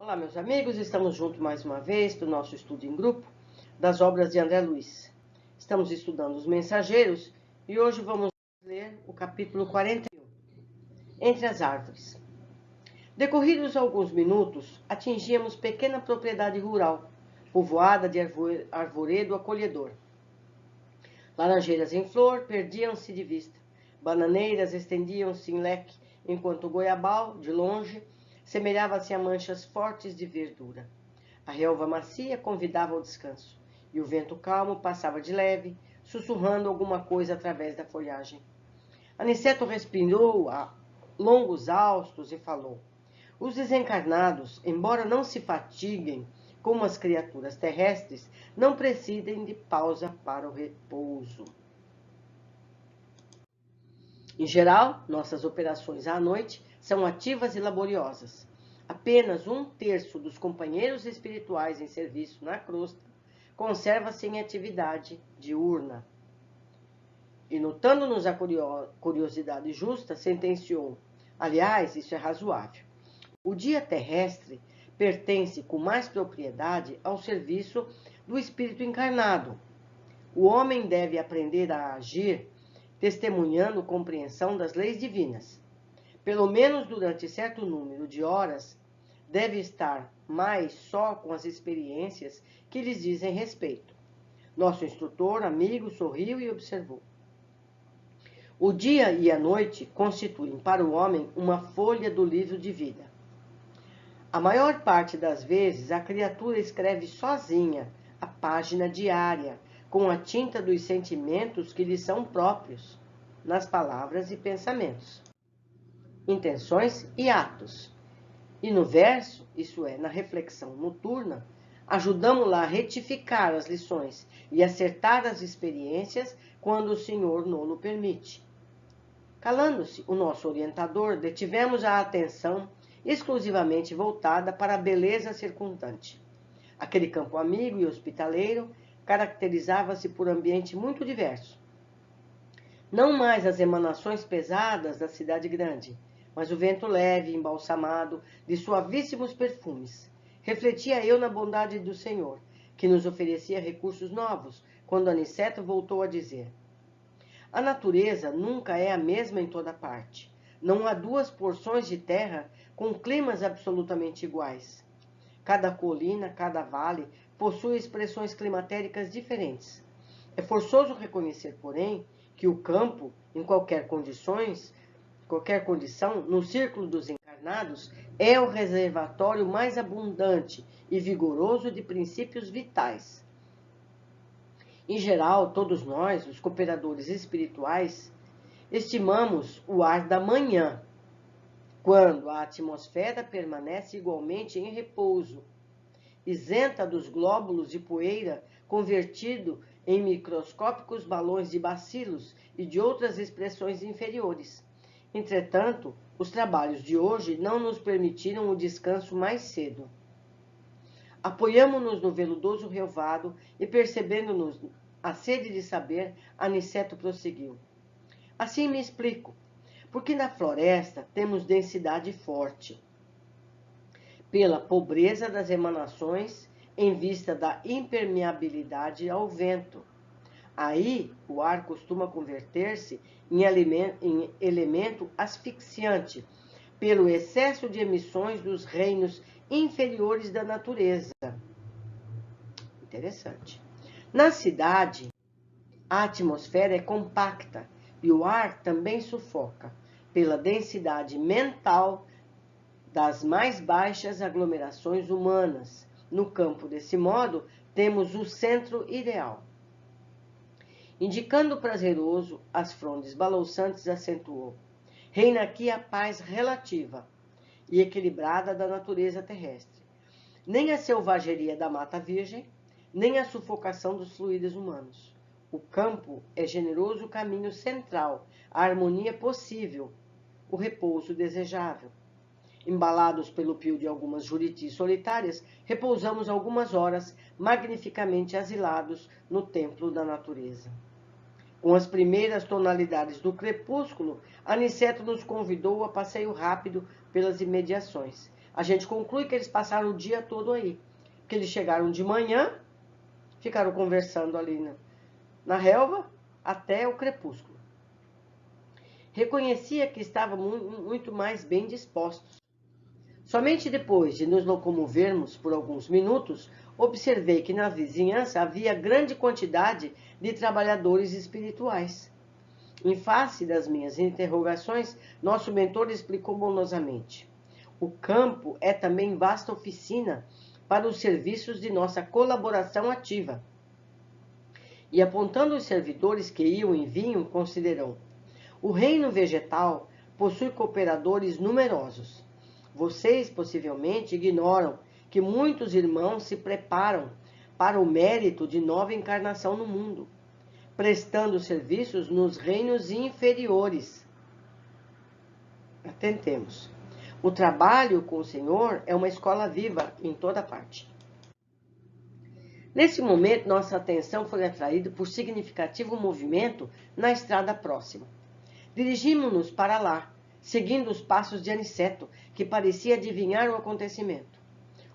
Olá, meus amigos, estamos juntos mais uma vez do nosso estudo em grupo das obras de André Luiz. Estamos estudando os Mensageiros e hoje vamos ler o capítulo 41, Entre as Árvores. Decorridos alguns minutos, atingíamos pequena propriedade rural, povoada de arvoredo acolhedor. Laranjeiras em flor perdiam-se de vista, bananeiras estendiam-se em leque, enquanto o goiabal, de longe, semelhava-se a manchas fortes de verdura. A relva macia convidava ao descanso, e o vento calmo passava de leve, sussurrando alguma coisa através da folhagem. Aniceto respirou a longos haustos e falou: os desencarnados, embora não se fatiguem como as criaturas terrestres, não precisem de pausa para o repouso. Em geral, nossas operações à noite são ativas e laboriosas. Apenas 1/3 dos companheiros espirituais em serviço na crosta conserva-se em atividade diurna. E notando-nos a curiosidade justa, sentenciou: aliás, isso é razoável. O dia terrestre pertence com mais propriedade ao serviço do espírito encarnado. O homem deve aprender a agir testemunhando compreensão das leis divinas. Pelo menos durante certo número de horas, deve estar mais só com as experiências que lhes dizem respeito. Nosso instrutor, amigo, sorriu e observou: o dia e a noite constituem para o homem uma folha do livro de vida. A maior parte das vezes, a criatura escreve sozinha a página diária, com a tinta dos sentimentos que lhe são próprios, nas palavras e pensamentos, intenções e atos. E no verso, isso é, na reflexão noturna, ajudamo-la a retificar as lições e acertar as experiências quando o Senhor nolo permite. Calando-se o nosso orientador, detivemos a atenção exclusivamente voltada para a beleza circundante. Aquele campo amigo e hospitaleiro caracterizava-se por ambiente muito diverso. Não mais as emanações pesadas da cidade grande, mas o vento leve, embalsamado, de suavíssimos perfumes. Refletia eu na bondade do Senhor, que nos oferecia recursos novos, quando Aniceto voltou a dizer: a natureza nunca é a mesma em toda parte. Não há duas porções de terra com climas absolutamente iguais. Cada colina, cada vale, possui expressões climatéricas diferentes. É forçoso reconhecer, porém, que o campo, em qualquer condição, no círculo dos encarnados, é o reservatório mais abundante e vigoroso de princípios vitais. Em geral, todos nós, os cooperadores espirituais, estimamos o ar da manhã, quando a atmosfera permanece igualmente em repouso, isenta dos glóbulos de poeira convertido em microscópicos balões de bacilos e de outras expressões inferiores. Entretanto, os trabalhos de hoje não nos permitiram o descanso mais cedo. Apoiamo-nos no veludoso relvado e, percebendo-nos a sede de saber, Aniceto prosseguiu: assim me explico. Porque na floresta temos densidade forte, pela pobreza das emanações em vista da impermeabilidade ao vento. Aí o ar costuma converter-se em elemento asfixiante, pelo excesso de emissões dos reinos inferiores da natureza. Interessante. Na cidade, a atmosfera é compacta e o ar também sufoca, pela densidade mental das mais baixas aglomerações humanas. No campo, desse modo, temos o centro ideal. Indicando prazeroso as frondes balouçantes, acentuou: reina aqui a paz relativa e equilibrada da natureza terrestre. Nem a selvageria da mata virgem, nem a sufocação dos fluidos humanos. O campo é generoso caminho central, a harmonia possível, o repouso desejável. Embalados pelo pio de algumas juritis solitárias, repousamos algumas horas, magnificamente asilados no templo da natureza. Com as primeiras tonalidades do crepúsculo, Aniceto nos convidou a passeio rápido pelas imediações. A gente conclui que eles passaram o dia todo aí. Que eles chegaram de manhã, ficaram conversando ali na relva até o crepúsculo. Reconhecia que estavam muito mais bem dispostos. Somente depois de nos locomovermos por alguns minutos, observei que na vizinhança havia grande quantidade de trabalhadores espirituais. Em face das minhas interrogações, nosso mentor explicou bondosamente. O campo é também vasta oficina para os serviços de nossa colaboração ativa. E apontando os servidores que iam e vinham, considerou: o reino vegetal possui cooperadores numerosos. Vocês possivelmente ignoram que muitos irmãos se preparam para o mérito de nova encarnação no mundo, prestando serviços nos reinos inferiores. Atentemos. O trabalho com o Senhor é uma escola viva em toda parte. Nesse momento, nossa atenção foi atraída por significativo movimento na estrada próxima. Dirigimos-nos para lá, seguindo os passos de Aniceto, que parecia adivinhar o acontecimento.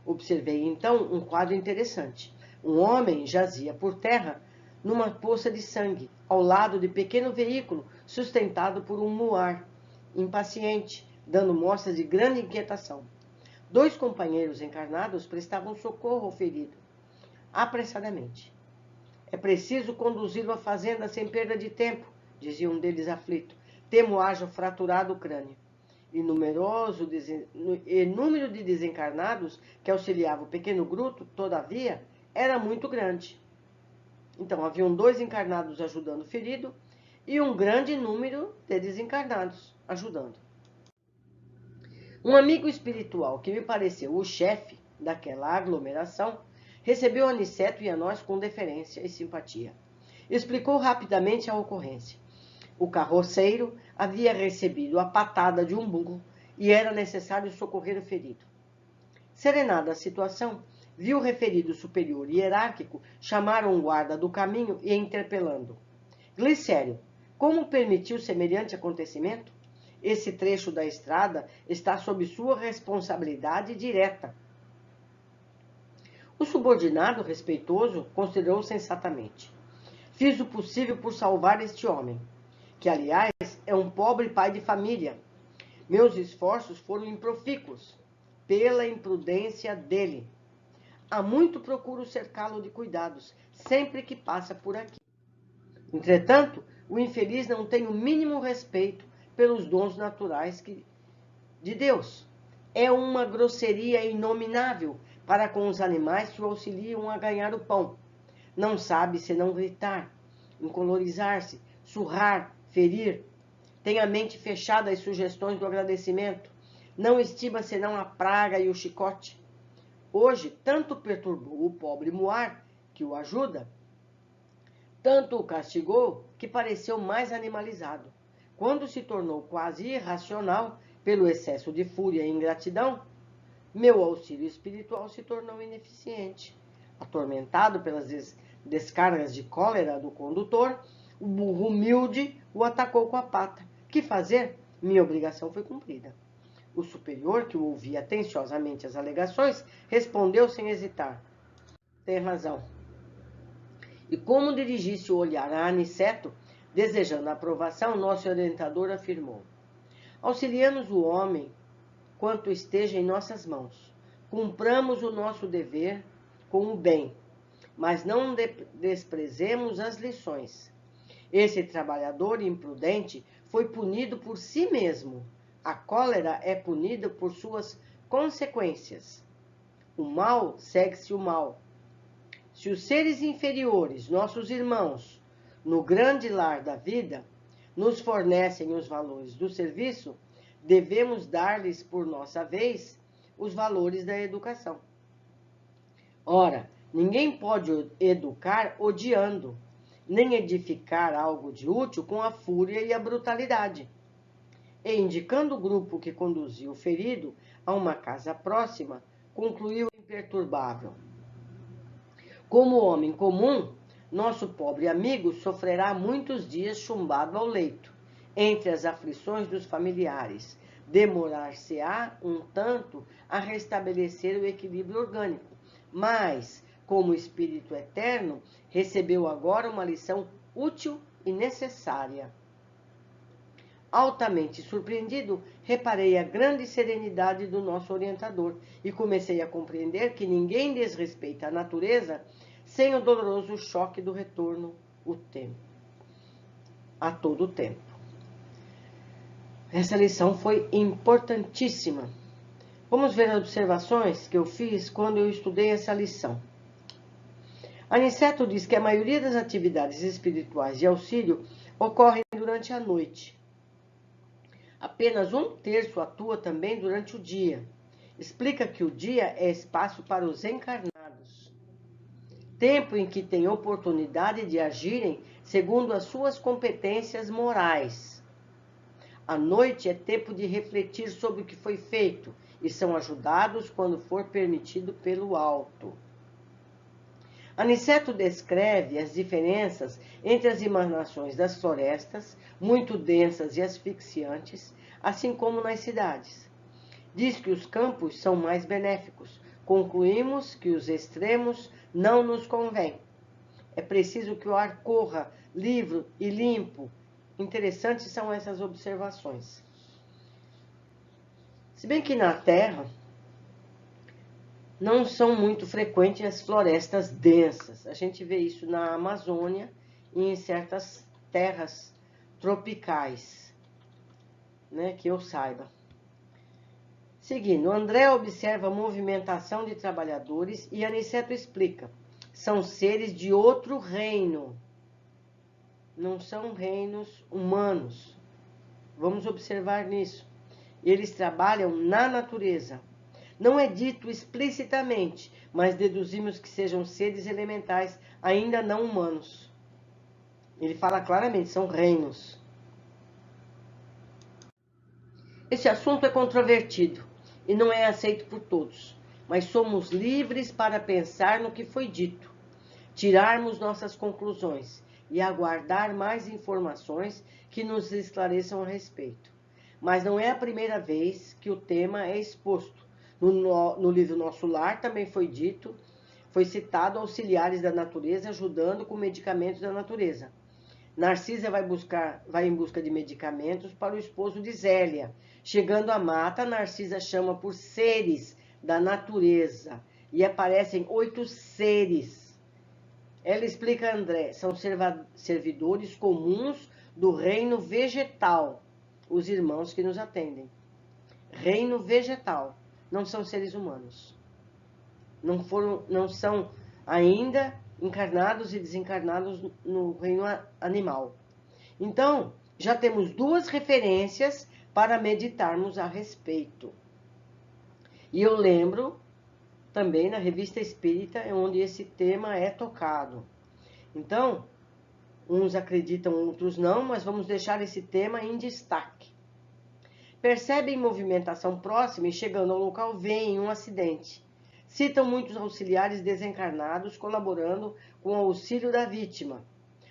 Observei então um quadro interessante. Um homem jazia por terra numa poça de sangue, ao lado de pequeno veículo sustentado por um muar, impaciente, dando mostras de grande inquietação. 2 companheiros encarnados prestavam socorro ao ferido, apressadamente. É preciso conduzi-lo à fazenda sem perda de tempo, dizia um deles aflito. Temo haja fraturado o crânio. E número de desencarnados que auxiliava o pequeno grupo, todavia, era muito grande. Então, haviam 2 encarnados ajudando o ferido e um grande número de desencarnados ajudando. Um amigo espiritual, que me pareceu o chefe daquela aglomeração, recebeu Aniceto e a nós com deferência e simpatia. Explicou rapidamente a ocorrência. O carroceiro havia recebido a patada de um burro e era necessário socorrer o ferido. Serenada a situação, viu o referido superior hierárquico chamar um guarda do caminho e interpelando: Glicério, como permitiu semelhante acontecimento? Esse trecho da estrada está sob sua responsabilidade direta. O subordinado, respeitoso, considerou sensatamente: fiz o possível por salvar este homem, que, aliás, é um pobre pai de família. Meus esforços foram improfícuos, pela imprudência dele. Há muito procuro cercá-lo de cuidados, sempre que passa por aqui. Entretanto, o infeliz não tem o mínimo respeito pelos dons naturais de Deus. É uma grosseria inominável para com os animais que o auxiliam a ganhar o pão. Não sabe senão gritar, encolorizar-se, surrar, ferir. Tem a mente fechada às sugestões do agradecimento. Não estima senão a praga e o chicote. Hoje, tanto perturbou o pobre muar, que o ajuda, tanto o castigou, que pareceu mais animalizado. Quando se tornou quase irracional pelo excesso de fúria e ingratidão, meu auxílio espiritual se tornou ineficiente. Atormentado pelas descargas de cólera do condutor, o burro humilde o atacou com a pata. Que fazer? Minha obrigação foi cumprida. O superior, que ouvia atenciosamente as alegações, respondeu sem hesitar: tem razão. E como dirigisse o olhar a Aniceto, desejando a aprovação, nosso orientador afirmou: auxiliamos o homem quanto esteja em nossas mãos. Cumpramos o nosso dever com o bem, mas não desprezemos as lições. Esse trabalhador imprudente foi punido por si mesmo. A cólera é punida por suas consequências. O mal segue-se o mal. Se os seres inferiores, nossos irmãos, no grande lar da vida, nos fornecem os valores do serviço, devemos dar-lhes, por nossa vez, os valores da educação. Ora, ninguém pode educar odiando, nem edificar algo de útil com a fúria e a brutalidade. E, indicando o grupo que conduziu o ferido a uma casa próxima, concluiu imperturbável: como homem comum, nosso pobre amigo sofrerá muitos dias chumbado ao leito, entre as aflições dos familiares, Demorar-se-á um tanto a restabelecer o equilíbrio orgânico, mas, como espírito eterno, recebeu agora uma lição útil e necessária. Altamente surpreendido, reparei a grande serenidade do nosso orientador e comecei a compreender que ninguém desrespeita a natureza sem o doloroso choque do retorno a todo tempo. Essa lição foi importantíssima. Vamos ver as observações que eu fiz quando eu estudei essa lição. Aniceto diz que a maioria das atividades espirituais de auxílio ocorrem durante a noite. Apenas 1/3 atua também durante o dia. Explica que o dia é espaço para os encarnados. Tempo em que têm oportunidade de agirem segundo as suas competências morais. A noite é tempo de refletir sobre o que foi feito e são ajudados quando for permitido pelo alto. Aniceto descreve as diferenças entre as emanações das florestas, muito densas e asfixiantes, assim como nas cidades. Diz que os campos são mais benéficos. Concluímos que os extremos não nos convêm. É preciso que o ar corra livre e limpo. Interessantes são essas observações. Se bem que na Terra não são muito frequentes as florestas densas. A gente vê isso na Amazônia e em certas terras tropicais, né, que eu saiba. Seguindo, André observa a movimentação de trabalhadores e Aniceto explica. São seres de outro reino. Não são reinos humanos. Vamos observar nisso. Eles trabalham na natureza. Não é dito explicitamente, mas deduzimos que sejam seres elementais, ainda não humanos. Ele fala claramente, são reinos. Esse assunto é controvertido e não é aceito por todos, mas somos livres para pensar no que foi dito, tirarmos nossas conclusões e aguardar mais informações que nos esclareçam a respeito. Mas não é a primeira vez que o tema é exposto. No livro Nosso Lar também foi dito, foi citado auxiliares da natureza ajudando com medicamentos da natureza. Narcisa vai em busca de medicamentos para o esposo de Zélia. Chegando à mata, Narcisa chama por seres da natureza e aparecem 8 seres. Ela explica a André, são servidores comuns do reino vegetal, os irmãos que nos atendem. Reino vegetal. Não são seres humanos. Não são ainda encarnados e desencarnados no reino animal. Então, já temos 2 referências para meditarmos a respeito. E eu lembro também na Revista Espírita, onde esse tema é tocado. Então, uns acreditam, outros não, mas vamos deixar esse tema em destaque. Percebem movimentação próxima e chegando ao local veem um acidente. Citam muitos auxiliares desencarnados colaborando com o auxílio da vítima.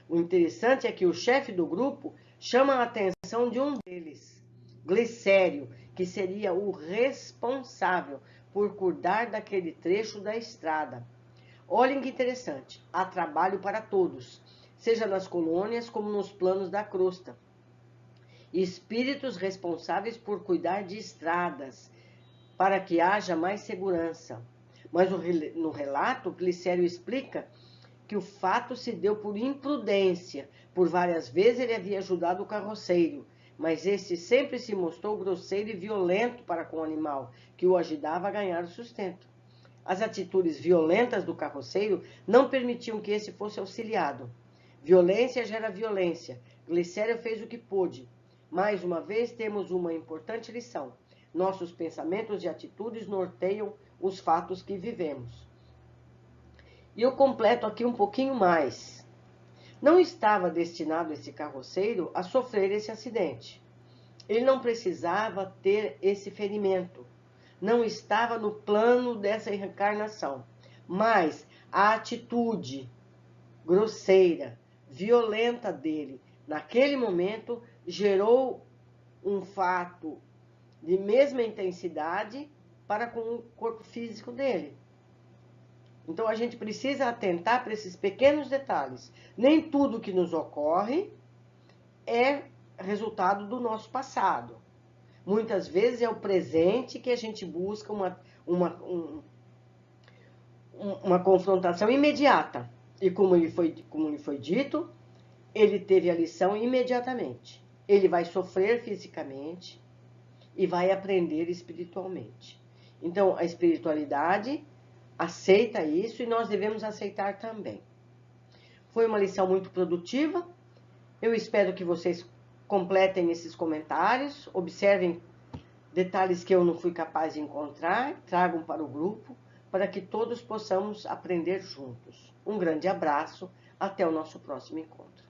O interessante é que o chefe do grupo chama a atenção de um deles, Glicério, que seria o responsável por cuidar daquele trecho da estrada. Olhem que interessante, há trabalho para todos, seja nas colônias como nos planos da crosta. Espíritos responsáveis por cuidar de estradas, para que haja mais segurança. Mas no relato, Glicério explica que o fato se deu por imprudência. Por várias vezes ele havia ajudado o carroceiro, mas este sempre se mostrou grosseiro e violento para com o animal, que o ajudava a ganhar o sustento. As atitudes violentas do carroceiro não permitiam que esse fosse auxiliado. Violência gera violência. Glicério fez o que pôde. Mais uma vez, temos uma importante lição. Nossos pensamentos e atitudes norteiam os fatos que vivemos. E eu completo aqui um pouquinho mais. Não estava destinado esse carroceiro a sofrer esse acidente. Ele não precisava ter esse ferimento. Não estava no plano dessa reencarnação. Mas a atitude grosseira, violenta dele, naquele momento, gerou um fato de mesma intensidade para com o corpo físico dele. Então a gente precisa atentar para esses pequenos detalhes. Nem tudo que nos ocorre é resultado do nosso passado. Muitas vezes é o presente que a gente busca uma confrontação imediata. E como lhe foi dito, ele teve a lição imediatamente. Ele vai sofrer fisicamente e vai aprender espiritualmente. Então, a espiritualidade aceita isso e nós devemos aceitar também. Foi uma lição muito produtiva. Eu espero que vocês completem esses comentários, observem detalhes que eu não fui capaz de encontrar, tragam para o grupo, para que todos possamos aprender juntos. Um grande abraço, até o nosso próximo encontro.